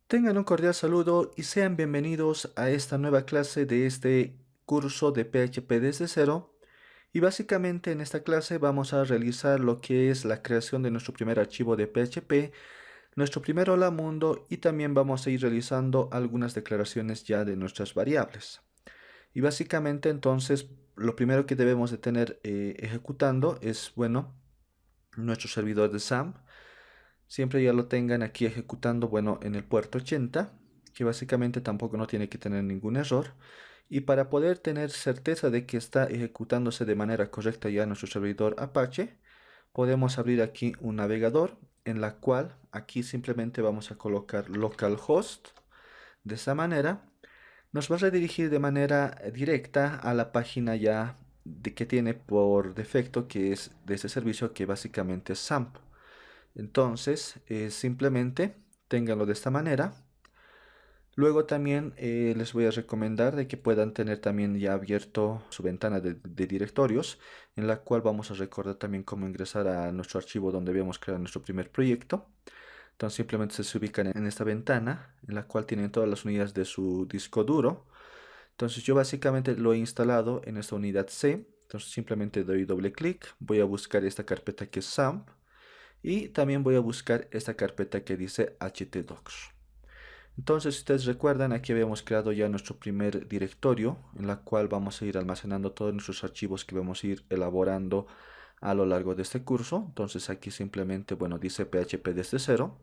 Tengan un cordial saludo y sean bienvenidos a esta nueva clase de este curso de PHP desde cero. Y básicamente en esta clase vamos a realizar lo que es la creación de nuestro primer archivo de PHP, nuestro primer hola mundo, y también vamos a ir realizando algunas declaraciones ya de nuestras variables. Y básicamente entonces lo primero que debemos de tener ejecutando es, bueno, nuestro servidor de SAMP. Siempre ya lo tengan aquí ejecutando, bueno, en el puerto 80, que básicamente tampoco no tiene que tener ningún error. Y para poder tener certeza de que está ejecutándose de manera correcta ya nuestro servidor Apache, podemos abrir aquí un navegador en la cual aquí simplemente vamos a colocar localhost. De esa manera nos va a redirigir de manera directa a la página ya que tiene por defecto, que es de ese servicio, que básicamente es SAMP. Entonces, simplemente ténganlo de esta manera. Luego también les voy a recomendar de que puedan tener también ya abierto su ventana de directorios, en la cual vamos a recordar también cómo ingresar a nuestro archivo donde habíamos creado nuestro primer proyecto. Entonces simplemente se ubican en esta ventana, en la cual tienen todas las unidades de su disco duro. Entonces yo básicamente lo he instalado en esta unidad C. Entonces simplemente doy doble clic, voy a buscar esta carpeta que es SAMP. Y también voy a buscar esta carpeta que dice htdocs. Entonces, si ustedes recuerdan, aquí habíamos creado ya nuestro primer directorio, en la cual vamos a ir almacenando todos nuestros archivos que vamos a ir elaborando a lo largo de este curso. Entonces aquí simplemente, bueno, dice PHP desde cero.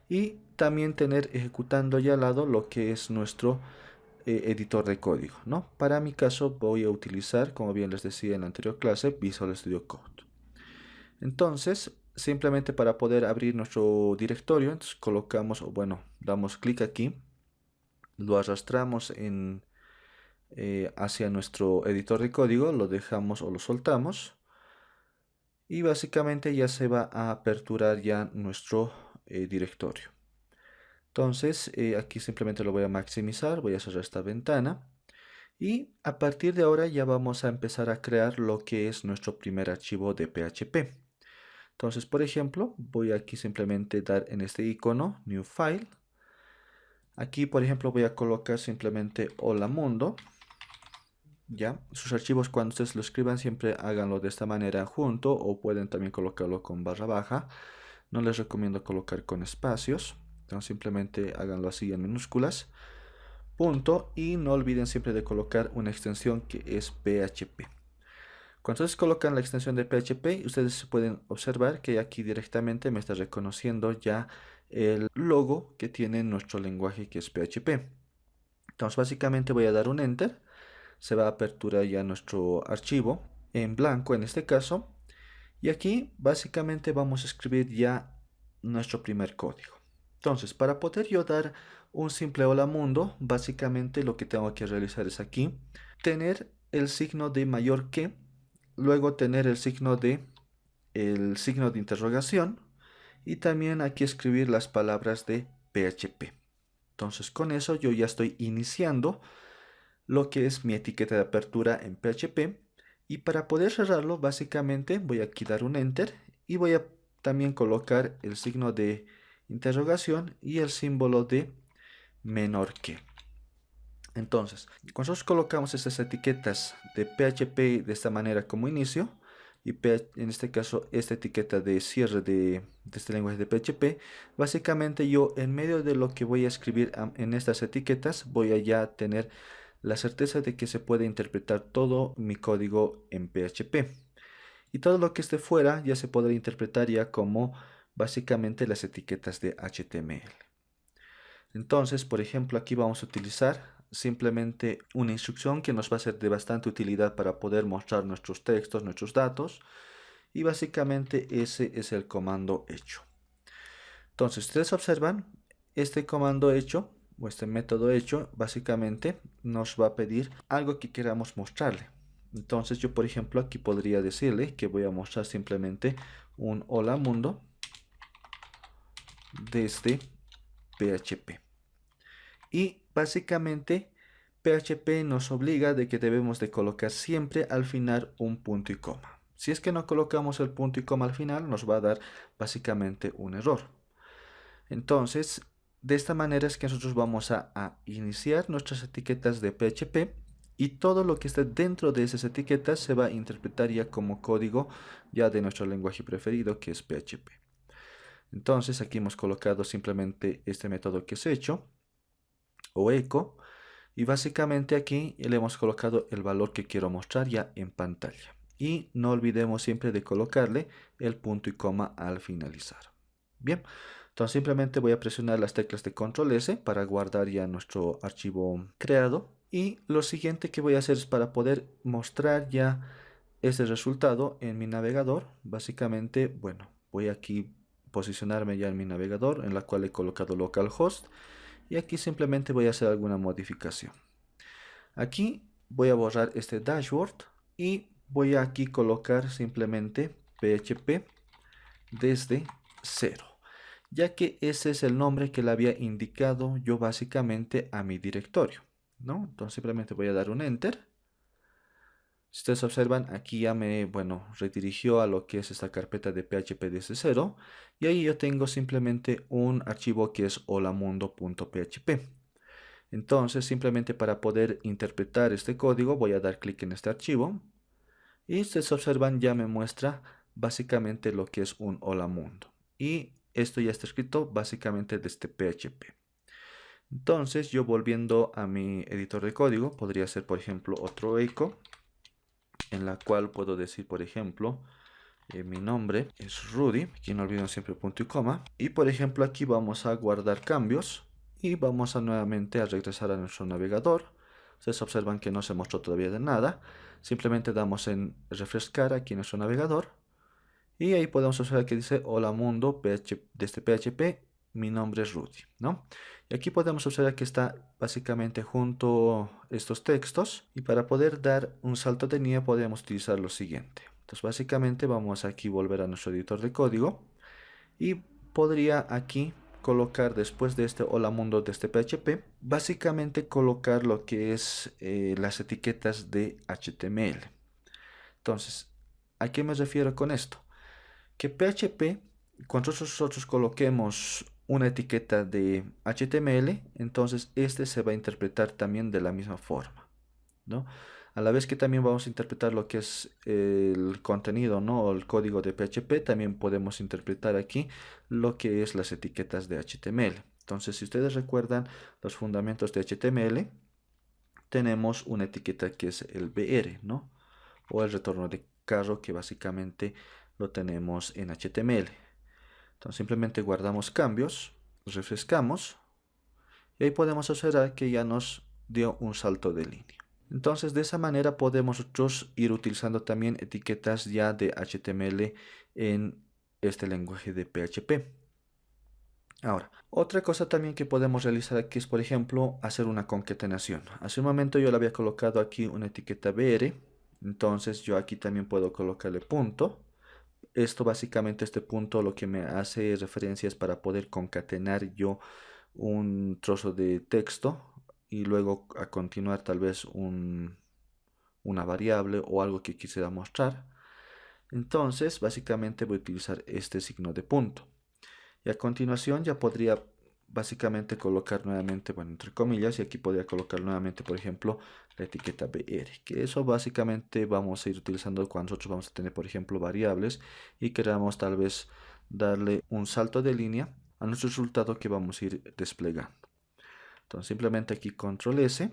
Y también tener ejecutando ya al lado lo que es nuestro editor de código, ¿no? Para mi caso voy a utilizar, como bien les decía en la anterior clase, Visual Studio Code. Entonces, simplemente para poder abrir nuestro directorio, entonces colocamos, o bueno, damos clic aquí, lo arrastramos hacia nuestro editor de código, lo dejamos o lo soltamos, y básicamente ya se va a aperturar ya nuestro directorio. Entonces, aquí simplemente lo voy a maximizar, voy a cerrar esta ventana. Y a partir de ahora ya vamos a empezar a crear lo que es nuestro primer archivo de PHP. Entonces, por ejemplo, voy aquí simplemente dar en este icono New File. Aquí, por ejemplo, voy a colocar simplemente Hola Mundo. Ya, sus archivos cuando ustedes lo escriban siempre háganlo de esta manera junto, o pueden también colocarlo con barra baja. No les recomiendo colocar con espacios. Entonces simplemente háganlo así en minúsculas. Punto, y no olviden siempre de colocar una extensión que es PHP. Cuando ustedes colocan la extensión de PHP, ustedes pueden observar que aquí directamente me está reconociendo ya el logo que tiene nuestro lenguaje, que es PHP. Entonces básicamente voy a dar un Enter, se va a aperturar ya nuestro archivo en blanco en este caso, y aquí básicamente vamos a escribir ya nuestro primer código. Entonces, para poder yo dar un simple hola mundo, básicamente lo que tengo que realizar es aquí tener el signo de mayor que, luego tener el signo de interrogación, y también aquí escribir las palabras de PHP. Entonces con eso yo ya estoy iniciando lo que es mi etiqueta de apertura en PHP, y para poder cerrarlo básicamente voy a aquí dar un enter y voy a también colocar el signo de interrogación y el símbolo de menor que. Entonces, cuando nosotros colocamos estas etiquetas de PHP de esta manera como inicio, y en este caso esta etiqueta de cierre de este lenguaje de PHP, básicamente yo en medio de lo que voy a escribir en estas etiquetas voy a ya tener la certeza de que se puede interpretar todo mi código en PHP. Y todo lo que esté fuera ya se podrá interpretar ya como básicamente las etiquetas de HTML. Entonces, por ejemplo, aquí vamos a utilizar simplemente una instrucción que nos va a ser de bastante utilidad para poder mostrar nuestros textos, nuestros datos, y básicamente ese es el comando hecho. Entonces, ustedes observan, este comando hecho o este método hecho básicamente nos va a pedir algo que queramos mostrarle. Entonces yo, por ejemplo, aquí podría decirle que voy a mostrar simplemente un hola mundo desde PHP. Y básicamente PHP nos obliga de que debemos de colocar siempre al final un punto y coma. Si es que no colocamos el punto y coma al final, nos va a dar básicamente un error. Entonces, de esta manera es que nosotros vamos a iniciar nuestras etiquetas de PHP y todo lo que esté dentro de esas etiquetas se va a interpretar ya como código ya de nuestro lenguaje preferido, que es PHP. Entonces aquí hemos colocado simplemente este método que es hecho o echo, y básicamente aquí le hemos colocado el valor que quiero mostrar ya en pantalla. Y no olvidemos siempre de colocarle el punto y coma al finalizar. Bien, entonces simplemente voy a presionar las teclas de control S para guardar ya nuestro archivo creado. Y lo siguiente que voy a hacer es para poder mostrar ya este resultado en mi navegador. Básicamente, bueno, voy aquí posicionarme ya en mi navegador, en la cual he colocado localhost, y aquí simplemente voy a hacer alguna modificación. Aquí voy a borrar este dashboard y voy a aquí colocar simplemente PHP desde cero, ya que ese es el nombre que le había indicado yo básicamente a mi directorio, ¿no? Entonces simplemente voy a dar un enter. Si ustedes observan, aquí ya me, bueno, redirigió a lo que es esta carpeta de PHP desde cero, y ahí yo tengo simplemente un archivo que es holamundo.php. Entonces, simplemente para poder interpretar este código, voy a dar clic en este archivo, y ustedes observan, ya me muestra básicamente lo que es un hola mundo. Y esto ya está escrito básicamente desde PHP. Entonces, yo volviendo a mi editor de código, podría ser, por ejemplo, otro echo, en la cual puedo decir, por ejemplo, mi nombre es Rudy, aquí no olviden siempre punto y coma, y por ejemplo aquí vamos a guardar cambios y vamos a nuevamente a regresar a nuestro navegador. Ustedes observan que no se mostró todavía de nada, simplemente damos en refrescar aquí en nuestro navegador y ahí podemos observar que dice hola mundo desde PHP, mi nombre es Rudy, ¿no? Y aquí podemos observar que está básicamente junto estos textos, y para poder dar un salto de línea podemos utilizar lo siguiente. Entonces básicamente vamos aquí a volver a nuestro editor de código y podría aquí colocar después de este hola mundo de este PHP, básicamente colocar lo que es las etiquetas de HTML. Entonces, ¿a qué me refiero con esto? Que PHP, cuando nosotros coloquemos una etiqueta de HTML, entonces este se va a interpretar también de la misma forma, ¿no? A la vez que también vamos a interpretar lo que es el contenido, ¿no? O el código de PHP, también podemos interpretar aquí lo que es las etiquetas de HTML. Entonces, si ustedes recuerdan los fundamentos de HTML, tenemos una etiqueta que es el BR, ¿no? O el retorno de carro, que básicamente lo tenemos en HTML. Entonces simplemente guardamos cambios, refrescamos y ahí podemos observar que ya nos dio un salto de línea. Entonces de esa manera podemos nosotros ir utilizando también etiquetas ya de HTML en este lenguaje de PHP. Ahora, otra cosa también que podemos realizar aquí es, por ejemplo, hacer una concatenación. Hace un momento yo le había colocado aquí una etiqueta BR, entonces yo aquí también puedo colocarle punto. Esto básicamente, este punto lo que me hace referencia es para poder concatenar yo un trozo de texto y luego a continuar tal vez una variable o algo que quisiera mostrar. Entonces básicamente voy a utilizar este signo de punto. Y a continuación ya podría básicamente colocar nuevamente, bueno, entre comillas, y aquí podría colocar nuevamente, por ejemplo, la etiqueta BR, que eso básicamente vamos a ir utilizando cuando nosotros vamos a tener, por ejemplo, variables y queramos tal vez darle un salto de línea a nuestro resultado que vamos a ir desplegando. Entonces simplemente aquí control S,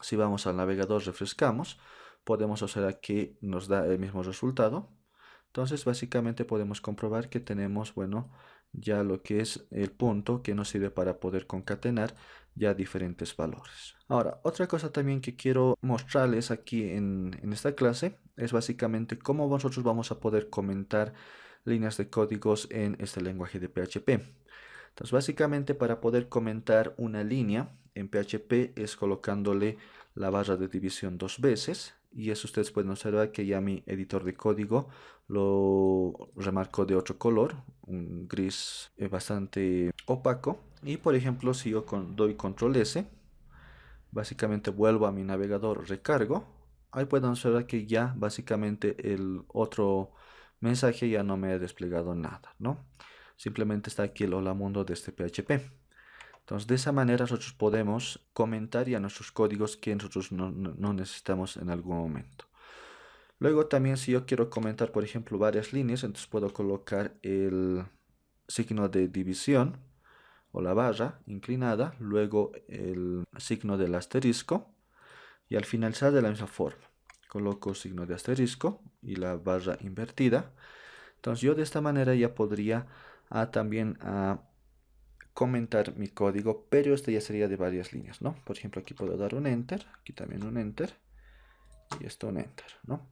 si vamos al navegador refrescamos, podemos observar que nos da el mismo resultado. Entonces básicamente podemos comprobar que tenemos, bueno, ya lo que es el punto que nos sirve para poder concatenar ya diferentes valores. Ahora, otra cosa también que quiero mostrarles aquí en esta clase es básicamente cómo nosotros vamos a poder comentar líneas de códigos en este lenguaje de PHP. Entonces básicamente para poder comentar una línea en PHP es colocándole la barra de división dos veces, y eso ustedes pueden observar que ya mi editor de código lo remarcó de otro color, un gris bastante opaco. Y por ejemplo, si yo doy control S, básicamente vuelvo a mi navegador, recargo, ahí pueden observar que ya básicamente el otro mensaje ya no me ha desplegado nada, ¿no? Simplemente está aquí el hola mundo de este PHP. Entonces, de esa manera nosotros podemos comentar ya nuestros códigos que nosotros no necesitamos en algún momento. Luego también si yo quiero comentar, por ejemplo, varias líneas, entonces puedo colocar el signo de división o la barra inclinada, luego el signo del asterisco y al finalizar de la misma forma. Coloco signo de asterisco y la barra invertida. Entonces yo de esta manera ya podría también comentar mi código, pero este ya sería de varias líneas, ¿no? Por ejemplo, aquí puedo dar un enter, aquí también un enter y esto un enter, ¿no?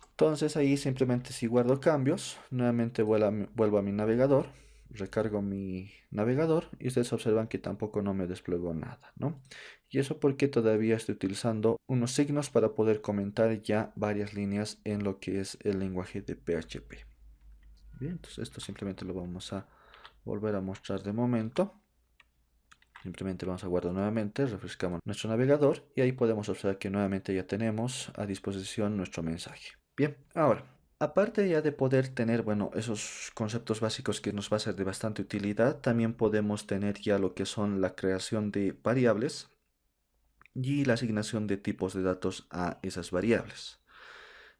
Entonces ahí simplemente si guardo cambios, nuevamente vuelvo a mi navegador, recargo mi navegador y ustedes observan que tampoco no me desplegó nada, ¿no? Y eso porque todavía estoy utilizando unos signos para poder comentar ya varias líneas en lo que es el lenguaje de PHP. Bien, entonces esto simplemente lo vamos a volver a mostrar de momento. Simplemente vamos a guardar nuevamente, refrescamos nuestro navegador y ahí podemos observar que nuevamente ya tenemos a disposición nuestro mensaje. Bien, ahora, aparte ya de poder tener, bueno, esos conceptos básicos que nos va a ser de bastante utilidad, también podemos tener ya lo que son la creación de variables y la asignación de tipos de datos a esas variables.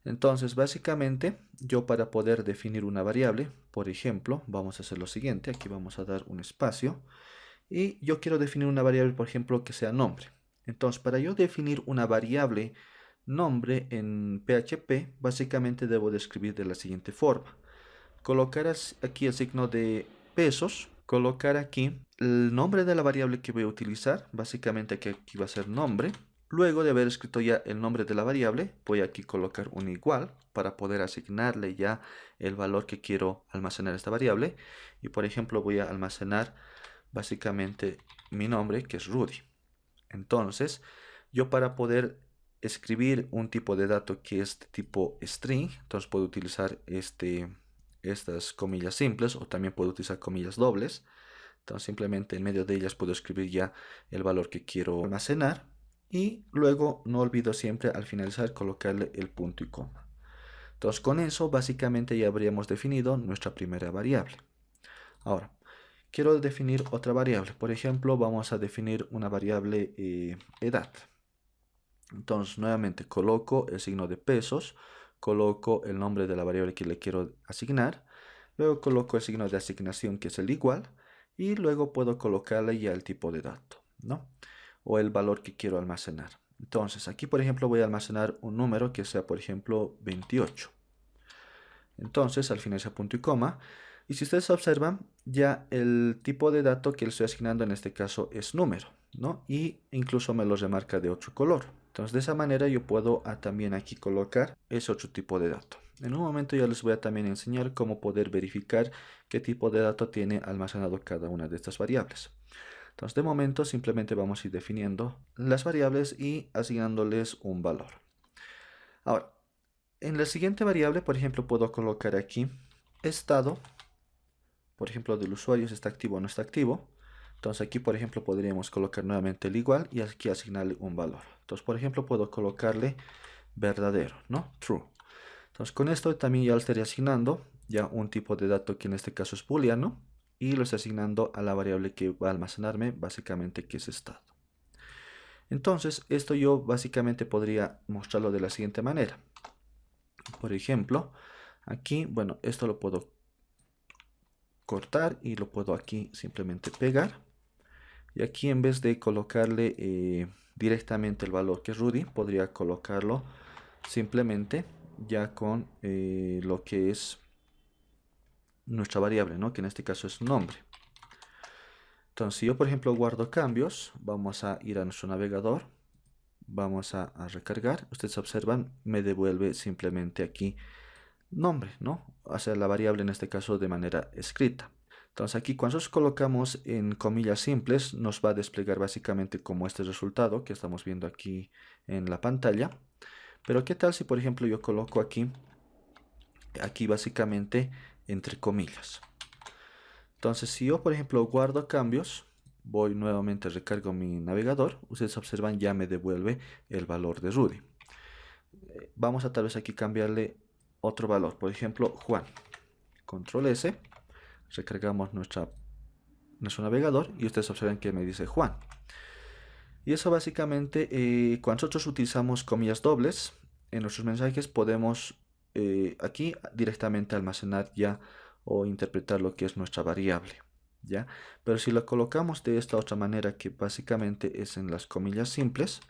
Entonces, básicamente, yo para poder definir una variable, por ejemplo, vamos a hacer lo siguiente, aquí vamos a dar un espacio y yo quiero definir una variable, por ejemplo, que sea nombre. Entonces, para yo definir una variable nombre en PHP, básicamente debo describir de la siguiente forma. Colocar aquí el signo de pesos, colocar aquí el nombre de la variable que voy a utilizar, básicamente que aquí va a ser nombre. Luego de haber escrito ya el nombre de la variable, voy aquí a colocar un igual para poder asignarle ya el valor que quiero almacenar esta variable. Y por ejemplo voy a almacenar básicamente mi nombre, que es Rudy. Entonces, yo para poder escribir un tipo de dato que es de tipo string, entonces puedo utilizar estas comillas simples o también puedo utilizar comillas dobles. Entonces simplemente en medio de ellas puedo escribir ya el valor que quiero almacenar y luego no olvido siempre al finalizar colocarle el punto y coma. Entonces con eso básicamente ya habríamos definido nuestra primera variable. Ahora, quiero definir otra variable. Por ejemplo, vamos a definir una variable edad. Entonces, nuevamente coloco el signo de pesos, coloco el nombre de la variable que le quiero asignar, luego coloco el signo de asignación que es el igual y luego puedo colocarle ya el tipo de dato, ¿no? O el valor que quiero almacenar. Entonces, aquí por ejemplo voy a almacenar un número que sea por ejemplo 28. Entonces, al final ese punto y coma. Y si ustedes observan, ya el tipo de dato que le estoy asignando en este caso es número, ¿no? Y incluso me lo remarca de otro color. Entonces, de esa manera yo puedo también aquí colocar ese otro tipo de dato. En un momento ya les voy a también enseñar cómo poder verificar qué tipo de dato tiene almacenado cada una de estas variables. Entonces, de momento simplemente vamos a ir definiendo las variables y asignándoles un valor. Ahora, en la siguiente variable, por ejemplo, puedo colocar aquí estado, por ejemplo, del usuario si está activo o no está activo. Entonces aquí, por ejemplo, podríamos colocar nuevamente el igual y aquí asignarle un valor. Entonces, por ejemplo, puedo colocarle verdadero, ¿no? True. Entonces, con esto también ya le estaría asignando ya un tipo de dato que en este caso es booleano y lo estoy asignando a la variable que va a almacenarme, básicamente que es estado. Entonces, esto yo básicamente podría mostrarlo de la siguiente manera. Por ejemplo, aquí, bueno, esto lo puedo cortar y lo puedo aquí simplemente pegar. Y aquí en vez de colocarle directamente el valor que es Rudy, podría colocarlo simplemente ya con lo que es nuestra variable, ¿no? Que en este caso es nombre. Entonces, si yo por ejemplo guardo cambios, vamos a ir a nuestro navegador, vamos a recargar. Ustedes observan, me devuelve simplemente aquí nombre, ¿no? O sea, la variable en este caso de manera escrita. Entonces aquí cuando nosotros colocamos en comillas simples nos va a desplegar básicamente como este resultado que estamos viendo aquí en la pantalla. Pero ¿qué tal si por ejemplo yo coloco aquí básicamente entre comillas? Entonces si yo por ejemplo guardo cambios, voy nuevamente, recargo mi navegador, ustedes observan ya me devuelve el valor de Rudy. Vamos a tal vez aquí cambiarle otro valor, por ejemplo Juan. Control S, recargamos nuestra nuestro navegador y ustedes observan que me dice Juan. Y eso básicamente, cuando nosotros utilizamos comillas dobles en nuestros mensajes, podemos aquí directamente almacenar ya o interpretar lo que es nuestra variable, ¿ya? Pero si lo colocamos de esta otra manera, que básicamente es en las comillas simples,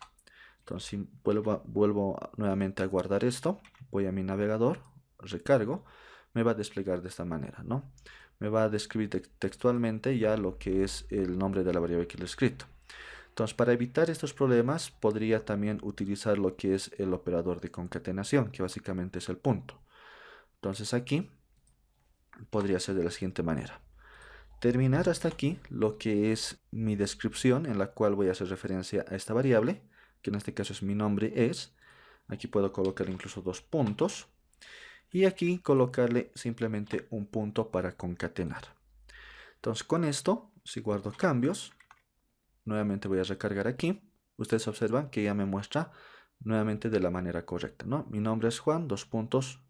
entonces si vuelvo nuevamente a guardar esto, voy a mi navegador, recargo, me va a desplegar de esta manera, ¿no? Me va a describir textualmente ya lo que es el nombre de la variable que le he escrito. Entonces, para evitar estos problemas, podría también utilizar lo que es el operador de concatenación, que básicamente es el punto. Entonces aquí podría ser de la siguiente manera. Terminar hasta aquí lo que es mi descripción, en la cual voy a hacer referencia a esta variable, que en este caso es mi nombre es. Aquí puedo colocar incluso 2 puntos. Y aquí colocarle simplemente un punto para concatenar. Entonces con esto, si guardo cambios, nuevamente voy a recargar aquí. Ustedes observan que ya me muestra nuevamente de la manera correcta, ¿no? Mi nombre es Juan, 2 puntos.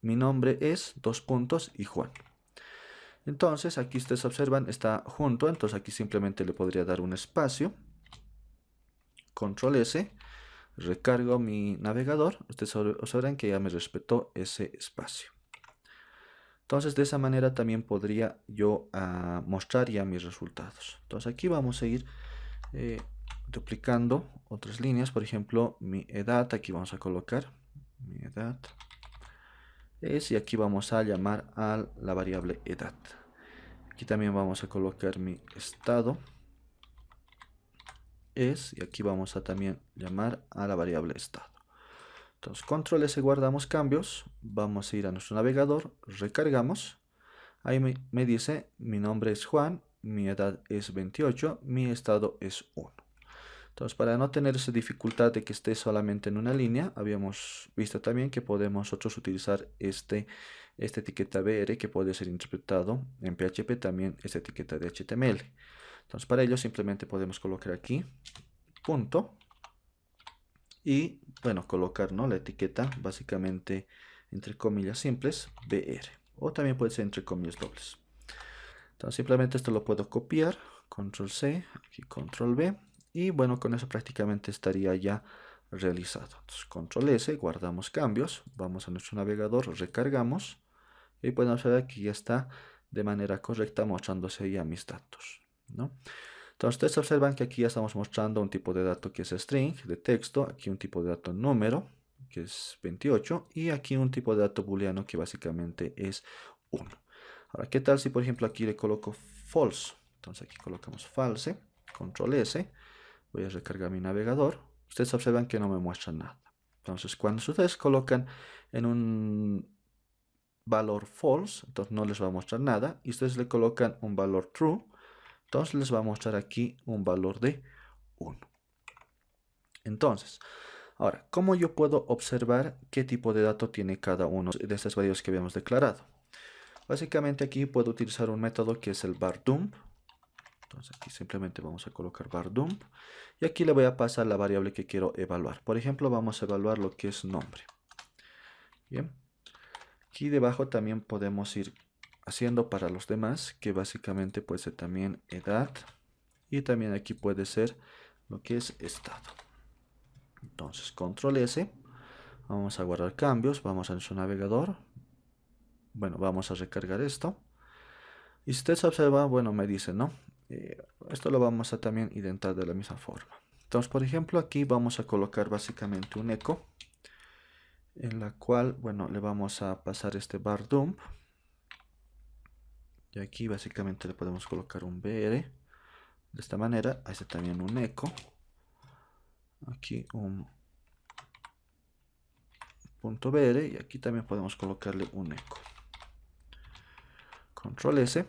Mi nombre es 2 puntos y Juan. Entonces aquí ustedes observan, está junto, entonces aquí simplemente le podría dar un espacio. Control S, recargo mi navegador. Ustedes observan que ya me respetó ese espacio. Entonces de esa manera también podría yo mostrar ya mis resultados. Entonces aquí vamos a ir duplicando otras líneas. Por ejemplo, mi edad, aquí vamos a colocar mi edad es, y aquí vamos a llamar a la variable edad. Aquí también vamos a colocar mi estado es, y aquí vamos a también llamar a la variable estado. Entonces control S, guardamos cambios, vamos a ir a nuestro navegador, recargamos. Ahí me dice mi nombre es Juan, mi edad es 28, mi estado es 1. Entonces, para no tener esa dificultad de que esté solamente en una línea, habíamos visto también que podemos nosotros utilizar esta etiqueta BR, que puede ser interpretado en PHP también esta etiqueta de HTML. Entonces, para ello simplemente podemos colocar aquí punto y, bueno, colocar, ¿no?, la etiqueta básicamente entre comillas simples BR, o también puede ser entre comillas dobles. Entonces simplemente esto lo puedo copiar, control C, aquí control V, y bueno, con eso prácticamente estaría ya realizado. Entonces control S, guardamos cambios, vamos a nuestro navegador, recargamos, y pueden observar que ya está de manera correcta mostrándose ya mis datos, ¿no? Entonces ustedes observan que aquí ya estamos mostrando un tipo de dato que es string, de texto, aquí un tipo de dato número, que es 28, y aquí un tipo de dato booleano que básicamente es 1. Ahora, ¿qué tal si por ejemplo aquí le coloco false? Entonces aquí colocamos false, control S, voy a recargar mi navegador. Ustedes observan que no me muestra nada. Entonces cuando ustedes colocan en un valor false, entonces no les va a mostrar nada, y ustedes le colocan un valor true, entonces les va a mostrar aquí un valor de 1. Entonces, ahora, ¿cómo yo puedo observar qué tipo de dato tiene cada uno de estas variables que habíamos declarado? Básicamente aquí puedo utilizar un método que es el var_dump. Entonces aquí simplemente vamos a colocar var_dump. Y aquí le voy a pasar la variable que quiero evaluar. Por ejemplo, vamos a evaluar lo que es nombre. Bien. Aquí debajo también podemos ir haciendo para los demás, que básicamente puede ser también edad. Y también aquí puede ser lo que es estado. Entonces, control S. Vamos a guardar cambios. Vamos a nuestro navegador. Bueno, vamos a recargar esto. Y si ustedes observan, bueno, me dice, ¿no? Esto lo vamos a también indentar de la misma forma. Entonces, por ejemplo, aquí vamos a colocar básicamente un eco, en la cual, bueno, le vamos a pasar este var_dump. Y aquí básicamente le podemos colocar un br. De esta manera, este también un eco. Aquí un punto .br y aquí también podemos colocarle un eco. Control S,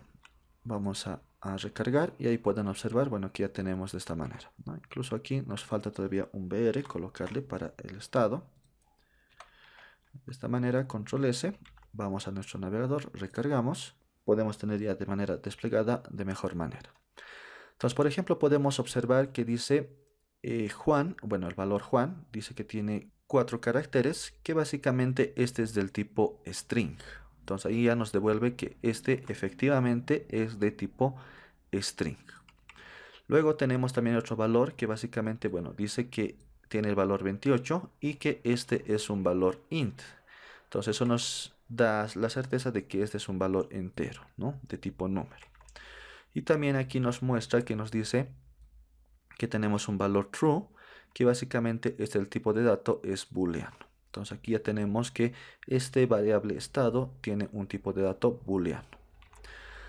vamos a recargar y ahí pueden observar, bueno, que ya tenemos de esta manera, ¿no? Incluso aquí nos falta todavía un br, colocarle para el estado. De esta manera, control S, vamos a nuestro navegador, recargamos, podemos tener ya de manera desplegada de mejor manera. Entonces, por ejemplo, podemos observar que dice Juan, bueno, el valor Juan, dice que tiene 4 caracteres, que básicamente este es del tipo string. Entonces ahí ya nos devuelve que este efectivamente es de tipo string. Luego tenemos también otro valor que básicamente, bueno, dice que tiene el valor 28 y que este es un valor int. Entonces eso nos da la certeza de que este es un valor entero, ¿no? De tipo número. Y también aquí nos muestra que nos dice que tenemos un valor true, que básicamente es el tipo de dato es booleano. Entonces aquí ya tenemos que este variable estado tiene un tipo de dato booleano.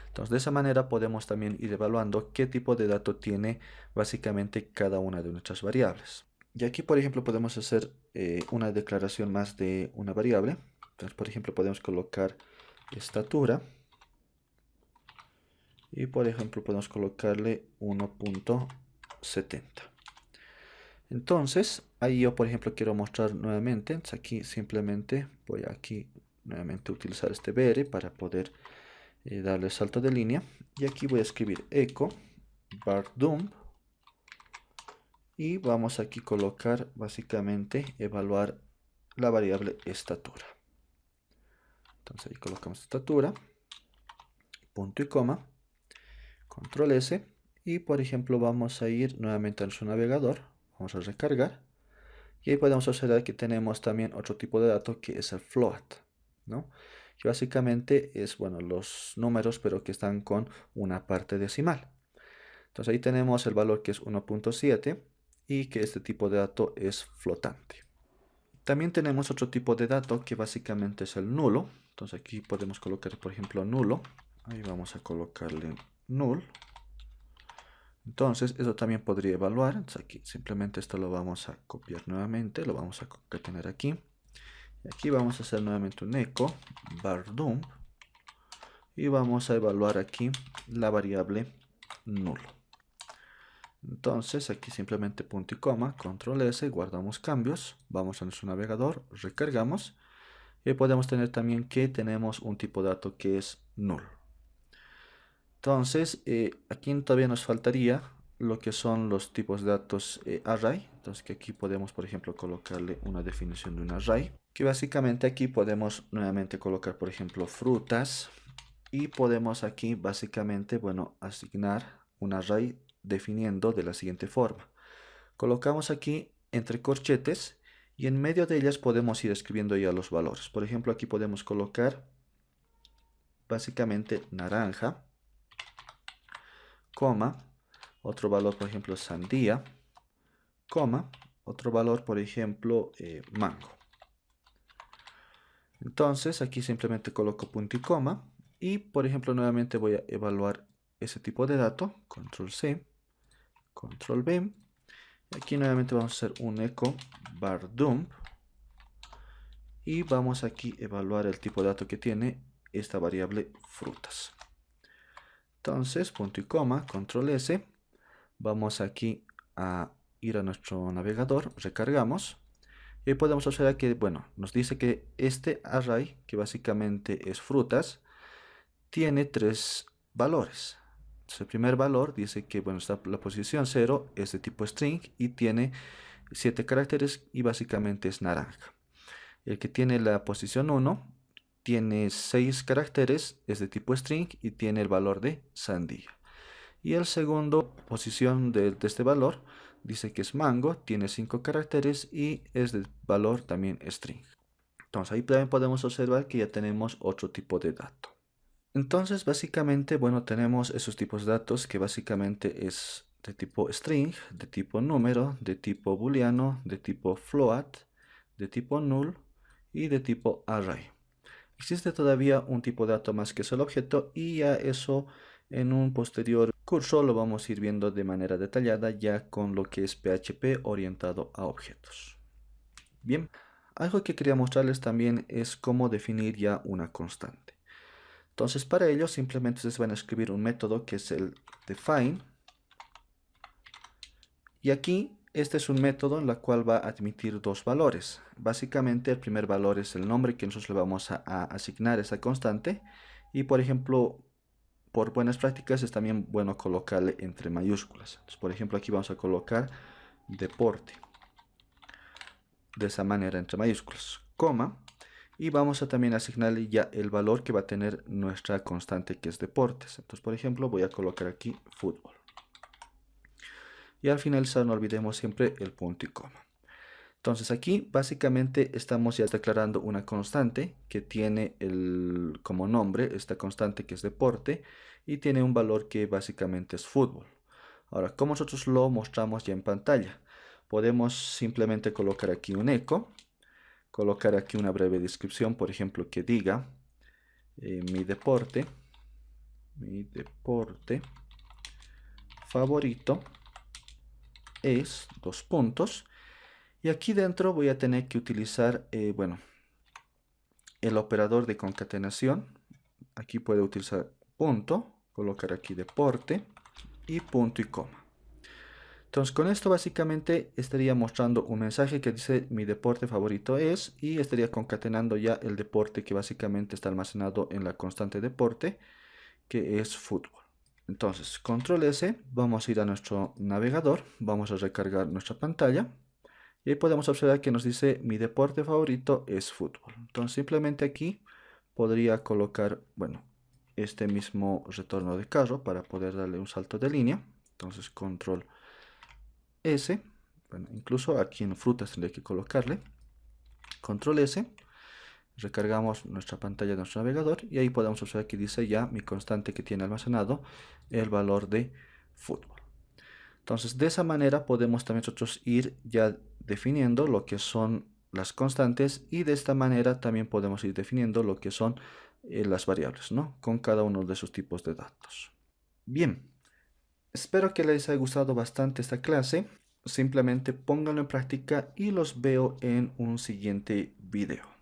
Entonces de esa manera podemos también ir evaluando qué tipo de dato tiene básicamente cada una de nuestras variables. Y aquí por ejemplo podemos hacer una declaración más de una variable. Entonces por ejemplo podemos colocar estatura. Y por ejemplo podemos colocarle 1.70. Entonces ahí yo por ejemplo quiero mostrar nuevamente. Entonces aquí simplemente voy aquí nuevamente a utilizar este br para poder darle salto de línea. Y aquí voy a escribir echo var_dump. Y vamos aquí a colocar básicamente evaluar la variable estatura. Entonces ahí colocamos estatura, punto y coma, control S. Y por ejemplo vamos a ir nuevamente a nuestro navegador, vamos a recargar. Y ahí podemos observar que tenemos también otro tipo de dato que es el float, ¿no? Que básicamente es, bueno, los números pero que están con una parte decimal. Entonces ahí tenemos el valor que es 1.7 y que este tipo de dato es flotante. También tenemos otro tipo de dato que básicamente es el nulo. Entonces aquí podemos colocar por ejemplo nulo. Ahí vamos a colocarle null. Entonces eso también podría evaluar. Entonces aquí simplemente esto lo vamos a copiar nuevamente. Lo vamos a concatenar aquí. Y aquí vamos a hacer nuevamente un echo var_dump. Y vamos a evaluar aquí la variable nulo. Entonces aquí simplemente punto y coma, control S, guardamos cambios, vamos a nuestro navegador, recargamos y podemos tener también que tenemos un tipo de dato que es null. Entonces aquí todavía nos faltaría lo que son los tipos de datos array. Entonces que aquí podemos por ejemplo colocarle una definición de un array, que básicamente aquí podemos nuevamente colocar por ejemplo frutas y podemos aquí básicamente, bueno, asignar un array definiendo de la siguiente forma. Colocamos aquí entre corchetes y en medio de ellas podemos ir escribiendo ya los valores. Por ejemplo, aquí podemos colocar básicamente naranja, coma, otro valor por ejemplo sandía, coma, otro valor por ejemplo mango. Entonces aquí simplemente coloco punto y coma y por ejemplo nuevamente voy a evaluar ese tipo de dato, control C, control V. Aquí nuevamente vamos a hacer un echo var_dump y vamos aquí a evaluar el tipo de dato que tiene esta variable frutas. Entonces punto y coma, control S, vamos aquí a ir a nuestro navegador, recargamos y podemos observar que, bueno, nos dice que este array, que básicamente es frutas, tiene tres valores. Entonces, el primer valor dice que, bueno, está la posición 0, es de tipo string y tiene 7 caracteres y básicamente es naranja. El que tiene la posición 1 tiene 6 caracteres, es de tipo string y tiene el valor de sandía. Y el segundo posición de este valor dice que es mango, tiene 5 caracteres y es de valor también string. Entonces ahí también podemos observar que ya tenemos otro tipo de dato. Entonces básicamente, bueno, tenemos esos tipos de datos que básicamente es de tipo string, de tipo número, de tipo booleano, de tipo float, de tipo null y de tipo array. Existe todavía un tipo de dato más que es el objeto y ya eso en un posterior curso lo vamos a ir viendo de manera detallada ya con lo que es PHP orientado a objetos. Bien, algo que quería mostrarles también es cómo definir ya una constante. Entonces para ello simplemente ustedes van a escribir un método que es el define. Y aquí este es un método en el cual va a admitir dos valores. Básicamente el primer valor es el nombre que nosotros le vamos a asignar a esa constante. Y por ejemplo, por buenas prácticas es también bueno colocarle entre mayúsculas. Entonces, por ejemplo aquí vamos a colocar deporte. De esa manera entre mayúsculas, coma. y vamos a también asignarle ya el valor que va a tener nuestra constante que es deportes. Entonces, por ejemplo, voy a colocar aquí fútbol. Y al finalizar no olvidemos siempre el punto y coma. Entonces aquí básicamente estamos ya declarando una constante que tiene como nombre esta constante que es deporte y tiene un valor que básicamente es fútbol. Ahora, ¿cómo nosotros lo mostramos ya en pantalla? Podemos simplemente colocar aquí un eco, colocar aquí una breve descripción, por ejemplo, que diga mi deporte favorito es dos puntos. Y aquí dentro voy a tener que utilizar, bueno, el operador de concatenación. Aquí puedo utilizar punto, colocar aquí deporte y punto y coma. Entonces con esto básicamente estaría mostrando un mensaje que dice mi deporte favorito es, y estaría concatenando ya el deporte que básicamente está almacenado en la constante deporte, que es fútbol. Entonces, control S, vamos a ir a nuestro navegador, vamos a recargar nuestra pantalla. Y ahí podemos observar que nos dice mi deporte favorito es fútbol. Entonces simplemente aquí podría colocar, bueno, este mismo retorno de carro para poder darle un salto de línea. Entonces control S, bueno, incluso aquí en frutas tendré que colocarle control S. Recargamos nuestra pantalla de nuestro navegador y ahí podemos observar que dice ya mi constante que tiene almacenado el valor de fútbol. Entonces, de esa manera podemos también nosotros ir ya definiendo lo que son las constantes y de esta manera también podemos ir definiendo lo que son las variables, ¿no? Con cada uno de sus tipos de datos. Bien, espero que les haya gustado bastante esta clase. Simplemente pónganlo en práctica y los veo en un siguiente video.